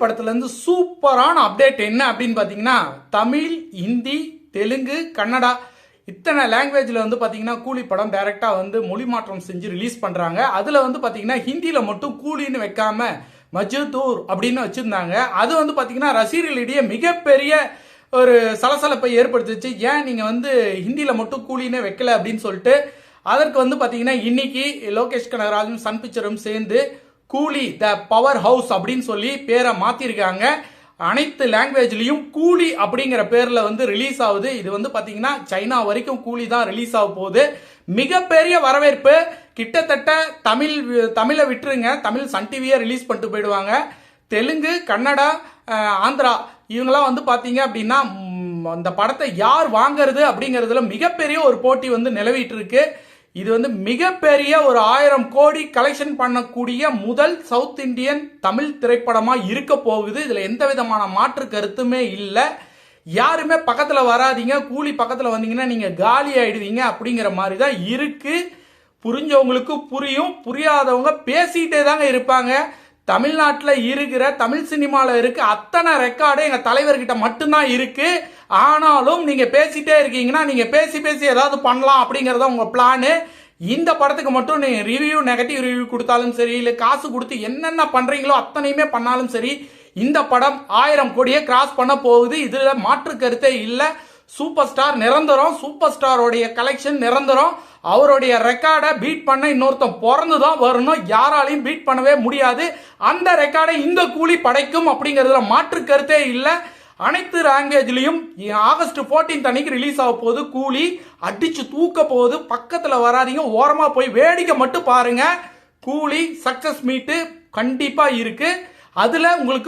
படத்துல இருந்து சூப்பரான அப்டேட் என்ன அப்படின்னு பாத்தீங்கன்னா, தமிழ், ஹிந்தி, தெலுங்கு, கன்னடா இத்தனை லாங்குவேஜ்ல வந்து பாத்தீங்கன்னா கூலி படம் டைரக்டா வந்து மொழி மாற்றம் செஞ்சு ரிலீஸ் பண்றாங்க. அதுல வந்து பாத்தீங்கன்னா ஹிந்தியில மட்டும் கூலின்னு வைக்காம மஜ்தூர் அப்படின்னு வச்சிருந்தாங்க. அது வந்து பாத்தீங்கன்னா ரசிகர்களிடையே மிகப்பெரிய ஒரு சலசலப்பை ஏற்படுத்துச்சு. ஏன் நீங்க வந்து ஹிந்தியில மட்டும் கூலின்னு வைக்கல அப்படின்னு சொல்லிட்டு அதற்கு வந்து பாத்தீங்கன்னா இன்னைக்கு லோகேஷ் கனகராஜும் சன் பிக்சரும் சேர்ந்து கூலி த பவர் ஹவுஸ் அப்படின்னு சொல்லி பேரை மாத்திருக்காங்க. அனைத்து லாங்குவேஜ்லயும் கூலி அப்படிங்கிற பேர்ல வந்து ரிலீஸ் ஆகுது. இது வந்து பாத்தீங்கன்னா சைனா வரைக்கும் கூலி தான் ரிலீஸ் ஆக போகுது. மிகப்பெரிய வரவேற்பு. கிட்டத்தட்ட தமிழை விட்டுருங்க, தமிழ் சன் டிவியை ரிலீஸ் பண்ணிட்டு போயிடுவாங்க. தெலுங்கு, கன்னடா, ஆந்திரா இவங்கெல்லாம் வந்து பாத்தீங்க அப்படின்னா அந்த படத்தை யார் வாங்குறது அப்படிங்கறதுல மிகப்பெரிய ஒரு போட்டி வந்து நிலவிட்டு இருக்கு. இது வந்து மிகப்பெரிய ஒரு 1000 கோடி கலெக்ஷன் பண்ணக்கூடிய முதல் சவுத் இந்தியன் தமிழ் திரைப்படமா இருக்க போகுது. இதுல எந்த விதமான மாற்று கருத்துமே இல்லை. யாருமே பக்கத்துல வராதீங்க, கூலி பக்கத்துல வந்தீங்கன்னா நீங்க காலி ஆயிடுவீங்க அப்படிங்கிற மாதிரி தான் இருக்கு. புரிஞ்சவங்களுக்கு புரியும், புரியாதவங்க பேசிட்டே தாங்க இருப்பாங்க. தமிழ்நாட்டில் இருக்கிற தமிழ் சினிமாவில் இருக்க அத்தனை ரெக்கார்டு எங்க தலைவர்கிட்ட மட்டும்தான் இருக்கு. ஆனாலும் நீங்க பேசிட்டே இருக்கீங்கன்னா நீங்க பேசி பேசி ஏதாவது பண்ணலாம் அப்படிங்கறத உங்க பிளானு. இந்த படத்துக்கு மட்டும் நீங்க ரிவ்யூ, நெகட்டிவ் ரிவ்யூ கொடுத்தாலும் சரி, இல்ல காசு கொடுத்து என்னென்ன பண்றீங்களோ அத்தனையுமே பண்ணாலும் சரி, இந்த படம் 1000 கோடியை கிராஸ் பண்ண போகுது. இதுல மாற்று கருத்தே இல்லை. சூப்பர் ஸ்டார் நிரந்தரம், சூப்பர் ஸ்டாரோடைய கலெக்ஷன் நிரந்தரம். அவருடைய ரெக்கார்டை பீட் பண்ண இன்னொருத்தன் பிறந்துதான் வரணும். யாராலையும் பீட் பண்ணவே முடியாது. அந்த ரெக்கார்டை இந்த கூலி படைக்கும் அப்படிங்கறதுல மாற்று கருத்தே இல்லை. அனைத்து லாங்குவேஜ்லயும் ஆகஸ்ட் 14 அன்னைக்கு ரிலீஸ் ஆக போகுது. கூலி அடிச்சு தூக்க போகுது. பக்கத்துல வராதீங்க, ஓரமா போய் வேடிக்கை மட்டும் பாருங்க. கூலி சக்சஸ் மீட்டு கண்டிப்பா இருக்கு. அதுல உங்களுக்கு